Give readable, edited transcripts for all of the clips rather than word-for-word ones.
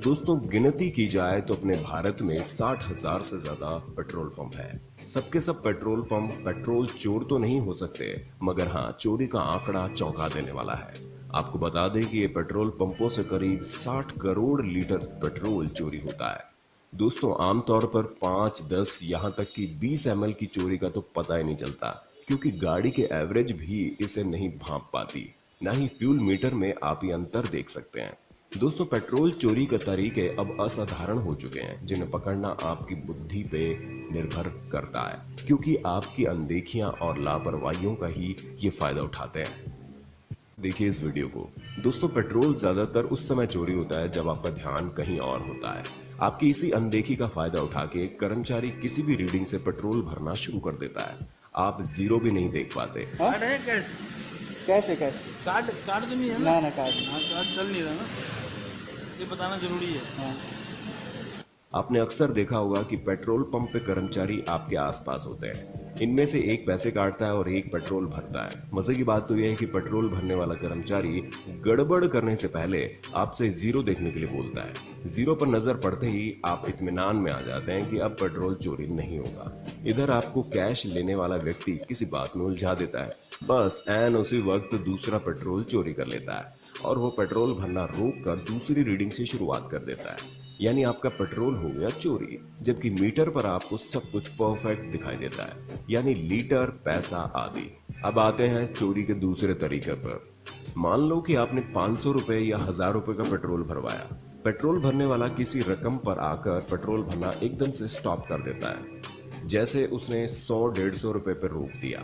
दोस्तों गिनती की जाए तो अपने भारत में 60,000 से ज्यादा पेट्रोल पंप है। सबके सब पेट्रोल पंप पेट्रोल चोर तो नहीं हो सकते, मगर हाँ चोरी का आंकड़ा चौंका देने वाला है। आपको बता दें कि ये पेट्रोल पंपों से करीब 60 करोड़ लीटर पेट्रोल चोरी होता है। दोस्तों आमतौर पर 5, 10 यहाँ तक कि 20 ml की चोरी का तो पता ही नहीं चलता, क्योंकि गाड़ी के एवरेज भी इसे नहीं भांप पाती। ना ही फ्यूल मीटर में आप ये अंतर देख सकते हैं। दोस्तों पेट्रोल चोरी के तरीके अब असाधारण हो चुके हैं, जिन्हें पकड़ना आपकी बुद्धि पे निर्भर करता है, क्योंकि आपकी अनदेखियां और लापरवाहियों का ही ये फायदा उठाते हैं। देखिए इस वीडियो को। दोस्तों पेट्रोल ज्यादातर उस समय चोरी होता है जब आपका ध्यान कहीं और होता है। आपकी इसी अनदेखी का फायदा उठा के एक कर्मचारी किसी भी रीडिंग से पेट्रोल भरना शुरू कर देता है। आप जीरो भी नहीं देख पाते। कार्ड है कैश? कैश है कैश। कार्ड कार्ड तो नहीं है ना? ना कार्ड नहीं। हाँ कार्ड चल नहीं रहा ना, ये बताना जरूरी है। हाँ। आपने अक्सर देखा होगा कि पेट्रोल पंप पे कर्मचारी आपके आसपास होते हैं। इनमें से एक पैसे काटता है और एक पेट्रोल भरता है। मजे की बात तो यह है कि पेट्रोल भरने वाला कर्मचारी गड़बड़ करने से पहले आपसे जीरो देखने के लिए बोलता है। जीरो पर नजर पड़ते ही आप इत्मीनान में आ जाते हैं कि अब पेट्रोल चोरी नहीं होगा। इधर आपको कैश लेने वाला व्यक्ति किसी बात में उलझा देता है। बस ऐन उसी वक्त दूसरा पेट्रोल चोरी कर लेता है और वो पेट्रोल भरना रोक कर दूसरी रीडिंग से शुरुआत कर देता है। यानी आपका पेट्रोल हो गया चोरी, जबकि मीटर पर आपको सब कुछ परफेक्ट दिखाई देता है, यानी लीटर, पैसा आदि। अब आते हैं चोरी के दूसरे तरीके पर। मान लो कि आपने 500 रुपए या 1000 रुपए का पेट्रोल भरवाया। पेट्रोल भरने वाला किसी रकम पर आकर पेट्रोल भरना एकदम से स्टॉप कर देता है, जैसे उसने 100-150 रुपए पर रोक दिया।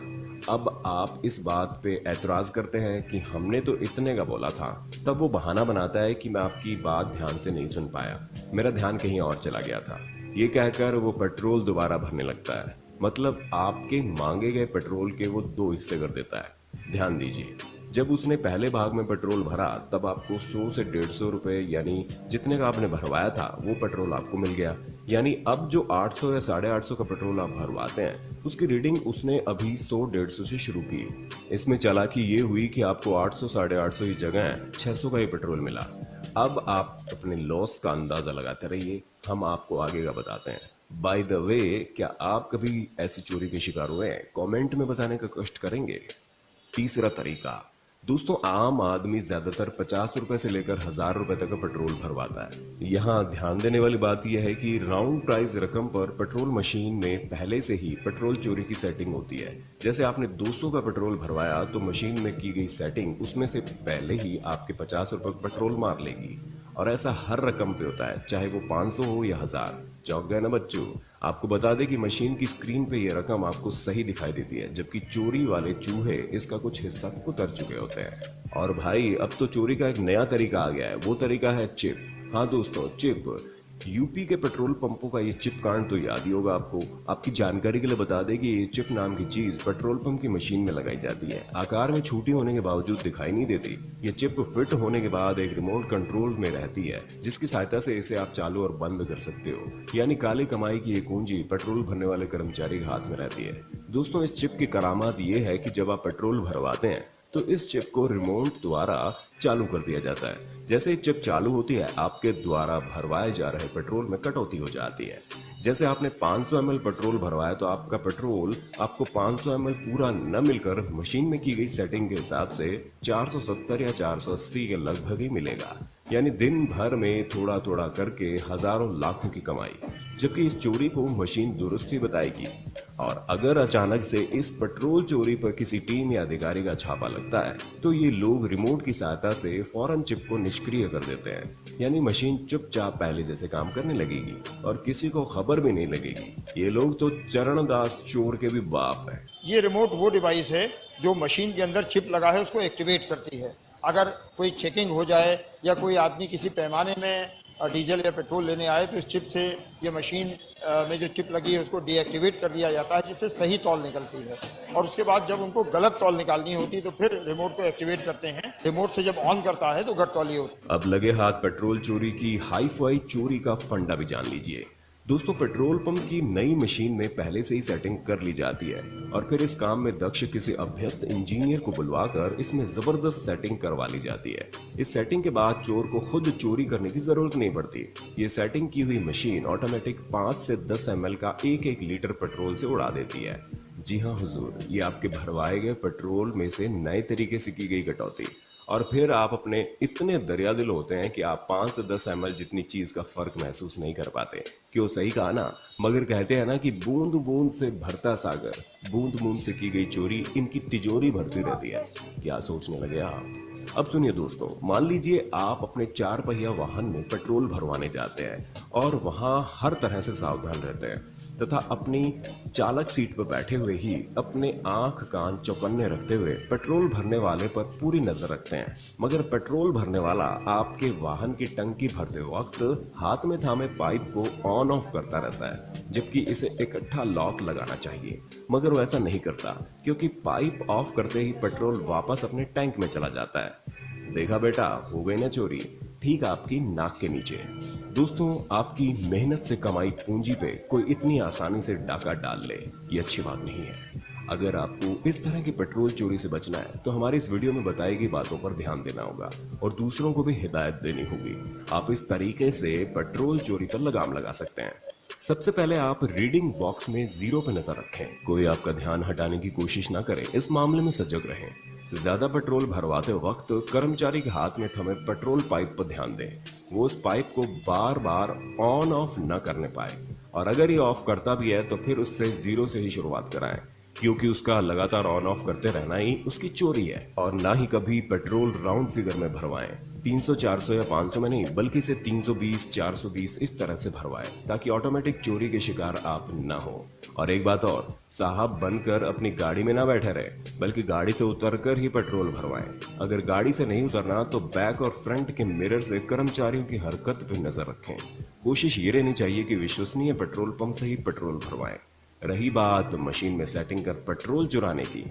अब आप इस बात पे एतराज करते हैं कि हमने तो इतने का बोला था। तब वो बहाना बनाता है कि मैं आपकी बात ध्यान से नहीं सुन पाया, मेरा ध्यान कहीं और चला गया था। ये कहकर वो पेट्रोल दोबारा भरने लगता है। मतलब आपके मांगे गए पेट्रोल के वो 2 हिस्से कर देता है। ध्यान दीजिए, जब उसने पहले भाग में पेट्रोल भरा तब आपको 100 से 150 रुपए यानी जितने का आपने भरवाया था वो पेट्रोल आपको मिल गया। यानी अब जो 800 या 850 का पेट्रोल आप भरवाते हैं उसकी रीडिंग उसने अभी 100-150 से शुरू की। इसमें चालाकी ये हुई कि आपको 800 850 की जगह 600 का ही पेट्रोल मिला। अब आप अपने लॉस का अंदाजा लगाते रहिए, हम आपको आगे का बताते हैं। बाय द वे, क्या आप कभी ऐसी चोरी के शिकार हुए हैं? कमेंट में बताने का कष्ट करेंगे। तीसरा तरीका। दोस्तों आम आदमी ज्यादातर 50 रुपए से लेकर 1000 रुपए तक का पेट्रोल भरवाता है। यहाँ ध्यान देने वाली बात यह है कि राउंड प्राइस रकम पर पेट्रोल मशीन में पहले से ही पेट्रोल चोरी की सेटिंग होती है। जैसे आपने 200 का पेट्रोल भरवाया तो मशीन में की गई सेटिंग उसमें से पहले ही आपके 50 रुपए का पेट्रोल मार लेगी। और ऐसा हर रकम पे होता है, चाहे वो 500 हो या 1000। चौंक गए ना बच्चों? आपको बता दें कि मशीन की स्क्रीन पे ये रकम आपको सही दिखाई देती है, जबकि चोरी वाले चूहे इसका कुछ हिस्सा कुतर चुके होते हैं। और भाई अब तो चोरी का एक नया तरीका आ गया है, वो तरीका है चिप। हाँ दोस्तों, चिप। यूपी के पेट्रोल पंपों का ये चिप कांड तो याद ही होगा आपको। आपकी जानकारी के लिए बता दें कि ये चिप नाम की चीज पेट्रोल पंप की मशीन में लगाई जाती है। आकार में छोटी होने के बावजूद दिखाई नहीं देती। ये चिप फिट होने के बाद एक रिमोट कंट्रोल में रहती है, जिसकी सहायता से इसे आप चालू और बंद कर सकते हो। यानी काली कमाई की ये कुंजी पेट्रोल भरने वाले कर्मचारी के हाथ में रहती है। दोस्तों इस चिप की करामात ये है कि जब आप पेट्रोल भरवाते हैं तो इस चिप को रिमोट द्वारा चालू कर दिया जाता है। जैसे ही चिप चालू होती है आपके द्वारा भरवाए जा रहे पेट्रोल में कटौती हो जाती है। जैसे आपने 500 ml पेट्रोल भरवाया तो आपका पेट्रोल आपको 500 ml पूरा न मिलकर मशीन में की गई सेटिंग के हिसाब से 470 या 480 के लगभग ही मिलेगा। यानी दिन भर में थोड़ा थोड़ा करके हजारों लाखों की कमाई, जबकि इस चोरी को मशीन दुरुस्त ही बताएगी। और अगर अचानक से इस पेट्रोल चोरी पर किसी टीम या अधिकारी का छापा लगता है तो ये लोग रिमोट की सहायता से फौरन चिप को निष्क्रिय कर देते हैं। यानी मशीन चुपचाप पहले जैसे काम करने लगेगी और किसी को खबर भी नहीं लगेगी। ये लोग तो चरणदास चोर के भी बाप हैं। ये रिमोट वो डिवाइस है जो मशीन के अंदर चिप लगा है उसको एक्टिवेट करती है। अगर कोई चेकिंग हो जाए या कोई आदमी किसी पैमाने में डीजल या पेट्रोल लेने आए तो इस चिप से ये मशीन में जो चिप लगी है उसको डीएक्टिवेट कर दिया जाता है, जिससे सही तौल निकलती है। और उसके बाद जब उनको गलत तौल निकालनी होती है तो फिर रिमोट को एक्टिवेट करते हैं। रिमोट से जब ऑन करता है तो गलत तौली होती है। अब लगे हाथ पेट्रोल चोरी की हाई फाई चोरी का फंडा भी जान लीजिए। दोस्तों, पेट्रोल पंप की नई मशीन में पहले से ही सेटिंग कर ली जाती है और फिर इस काम में दक्ष किसी अभ्यस्त इंजीनियर को बुलवाकर इसमें जबरदस्त सेटिंग करवा ली जाती है। इस सेटिंग के बाद चोर को खुद चोरी करने की जरूरत नहीं पड़ती। ये सेटिंग की हुई मशीन ऑटोमेटिक 5 से 10 ml का 1-1 लीटर पेट्रोल से उड़ा देती है। जी हाँ हुजूर, ये आपके भरवाए गए पेट्रोल में से नए तरीके से की गई कटौती। और फिर आप अपने इतने दरियादिल होते हैं कि आप 5 से 10 ml जितनी चीज का फर्क महसूस नहीं कर पाते। क्यों, सही कहा ना। मगर कहते हैं ना कि बूंद बूंद से भरता सागर, बूंद बूंद से की गई चोरी इनकी तिजोरी भरती रहती है। क्या सोचने लगे आप? अब सुनिए दोस्तों, मान लीजिए आप अपने 4 पहिया वाहन में पेट्रोल भरवाने जाते हैं और वहां हर तरह से सावधान रहते हैं तथा अपनी चालक सीट पर बैठे हुए ही अपने आंख कान चौकन्ने रखते हुए पेट्रोल भरने वाले पर पूरी नजर रखते हैं। मगर पेट्रोल भरने वाला आपके वाहन की टंकी भरते वक्त हाथ में थामे पाइप को ऑन ऑफ करता रहता है, जबकि इसे इकट्ठा लॉक लगाना चाहिए। मगर वो ऐसा नहीं करता, क्योंकि पाइप ऑफ करते ही पेट्रोल वापस अपने टैंक में चला जाता है। देखा बेटा, हो गई ना चोरी, ठीक आपकी नाक के नीचे। दोस्तों, आपकी मेहनत से कमाई पूंजी पे कोई इतनी आसानी से डाका डाल ले, ये अच्छी बात नहीं है। अगर आपको इस तरह की पेट्रोल चोरी से बचना है तो हमारी इस वीडियो में बताई गई बातों पर ध्यान देना होगा और दूसरों को भी हिदायत देनी होगी। आप इस तरीके से पेट्रोल चोरी पर लगाम लगा सकते हैं। सबसे पहले आप रीडिंग बॉक्स में 0 पे नजर रखें। कोई आपका ध्यान हटाने की कोशिश ना करे, इस मामले में सजग रहें। ज्यादा पेट्रोल भरवाते वक्त कर्मचारी के हाथ में थमे पेट्रोल पाइप पर ध्यान दें। वो उस पाइप को बार बार ऑन ऑफ न करने पाए, और अगर ये ऑफ करता भी है तो फिर उससे 0 से ही शुरुआत कराएं, क्योंकि उसका लगातार ऑन ऑफ करते रहना ही उसकी चोरी है। और ना ही कभी पेट्रोल राउंड फिगर में भरवाएं। 300, 400 या 500 में नहीं, बल्कि इसे 320, 420 इस तरह से भरवाएं, ताकि ऑटोमेटिक चोरी के शिकार आप ना हो। और एक बात और, साहब बनकर अपनी गाड़ी में ना बैठे रहे, बल्कि गाड़ी से उतरकर ही पेट्रोल भरवाएं। अगर गाड़ी से नहीं उतरना तो बैक और फ्रंट के मिरर से कर्मचारियों की हरकत पर नजर रखें। कोशिश ये रहनी चाहिए कि विश्वसनीय पेट्रोल पंप से ही पेट्रोल भरवाएं। रही बात मशीन में सेटिंग कर पेट्रोल चुराने की,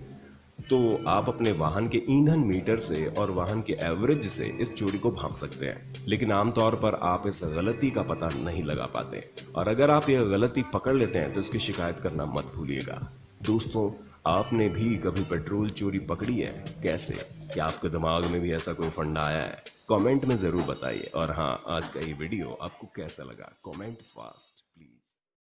तो आप अपने वाहन के ईंधन मीटर से और वाहन के एवरेज से इस चोरी को भांप सकते हैं, लेकिन आमतौर पर आप इस गलती का पता नहीं लगा पाते। और अगर आप यह गलती पकड़ लेते हैं तो इसकी शिकायत करना मत भूलिएगा। दोस्तों, आपने भी कभी पेट्रोल चोरी पकड़ी है? कैसे? क्या आपके दिमाग में भी ऐसा कोई फंडा आया है? कमेंट में जरूर बताइए। और हाँ, आज का ये वीडियो आपको कैसा लगा? Comment fast.